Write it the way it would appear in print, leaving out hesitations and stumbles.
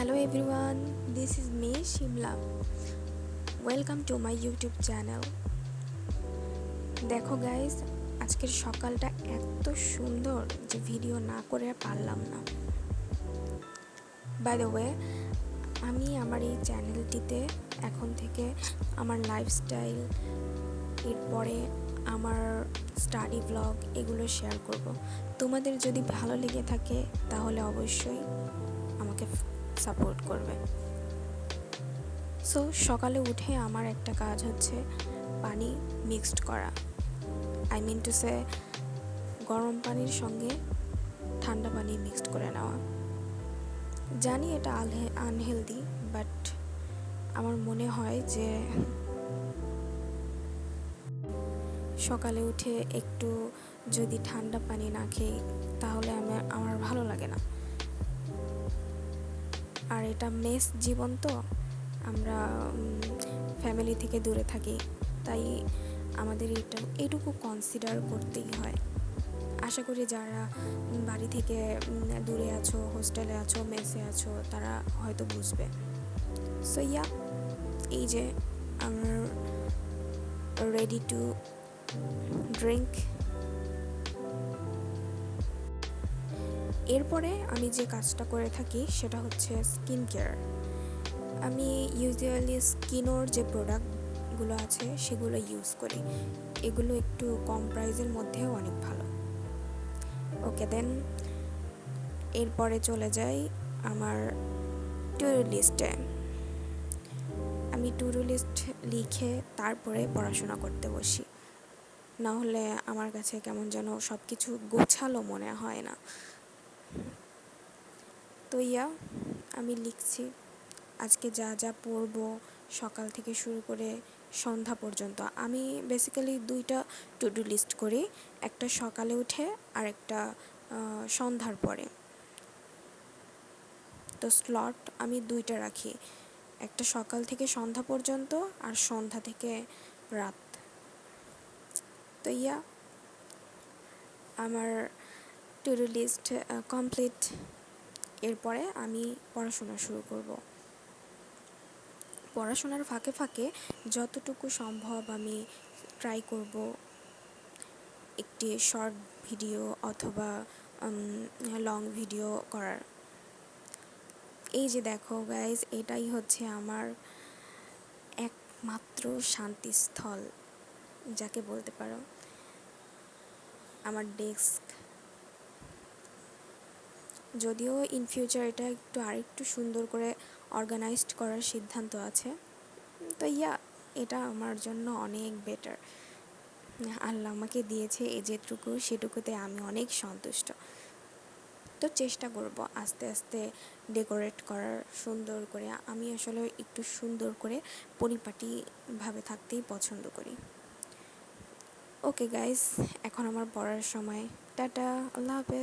Hello everyone, this is me Shimla. Welcome to my YouTube channel. দেখো guys, আজকের সকালটা এত সুন্দর যে ভিডিও না করে পারলাম না। বাই দ্য ওয়ে, আমি আমার এই চ্যানেলটিতে এখন থেকে আমার লাইফস্টাইল, এরপরে আমার স্টাডি ব্লগ এগুলো শেয়ার করব। তোমাদের যদি ভালো লেগে থাকে তাহলে অবশ্যই আমাকে সাপোর্ট করবে। সো সকালে উঠে আমার একটা কাজ হচ্ছে পানি মিক্সড করা, আই মিন টু সে গরম পানির সঙ্গে ঠান্ডা পানি মিক্সড করে নেওয়া। জানি এটা আনহেলদি, বাট আমার মনে হয় যে সকালে উঠে একটু যদি ঠান্ডা পানি না খেই তাহলে আমার ভালো লাগে না। আর এটা মেস জীবন, তো আমরা ফ্যামিলি থেকে দূরে থাকি, তাই আমাদের এটুকু কনসিডার করতেই হয়। আশা করি যারা বাড়ি থেকে দূরে আছো, হোস্টেলে আছো, মেসে আছো, তারা হয়তো বুঝবে। সো ইয়া, এই যে আমার রেডি টু ড্রিঙ্ক। এরপরে আমি যে কাজটা করে থাকি সেটা হচ্ছে স্কিন কেয়ার। আমি ইউজুয়ালি স্কিনোর যে প্রোডাক্টগুলো আছে সেগুলো ইউজ করি। এগুলো একটু কম প্রাইসের মধ্যেও অনেক ভালো। ওকে দেন, এরপরে চলে যাই আমার টু ডু লিস্টে। আমি টু ডু লিস্ট লিখে তারপরে পড়াশোনা করতে বসি, না হলে আমার কাছে কেমন যেন সব কিছু গোছালো মনে হয় না। তো ইয়া, আমি লিখছি আজকে যা যা পড়বো সকাল থেকে শুরু করে সন্ধ্যা পর্যন্ত। আমি বেসিক্যালি দুইটা টু ডু লিস্ট করি, একটা সকালে উঠে আর একটা সন্ধ্যার পরে। তো স্লট আমি দুইটা রাখি, একটা সকাল থেকে সন্ধ্যা পর্যন্ত আর সন্ধ্যা থেকে রাত। তো ইয়া, আমার টু ডু লিস্ট কমপ্লিট। এরপরে আমি পড়াশোনা শুরু করব। পড়াশোনার ফাঁকে ফাঁকে যতটুকু সম্ভব আমি ট্রাই করব একটি শর্ট ভিডিও অথবা লং ভিডিও করার। এই যে দেখো গাইজ, এটাই হচ্ছে আমার একমাত্র শান্তিস্থল, যাকে বলতে পারো আমার ডেস্ক। যদিও ইন ফিউচার এটা আরেকটু সুন্দর করে অর্গানাইজড করার সিদ্ধান্ত আছে। তো ইয়া, এটা আমার জন্য অনেক বেটার। আল্লাহ আমাকে দিয়েছে এই যেটুকু, সেটুকুতে আমি অনেক সন্তুষ্ট। তো চেষ্টা করব আস্তে আস্তে ডেকোরেট করার সুন্দর করে। আমি আসলে একটু সুন্দর করে পরিপাটিভাবে থাকতেই পছন্দ করি। ওকে গাইস, এখন আমার পড়ার সময়। টাটা, আল্লাহ হাফেজ।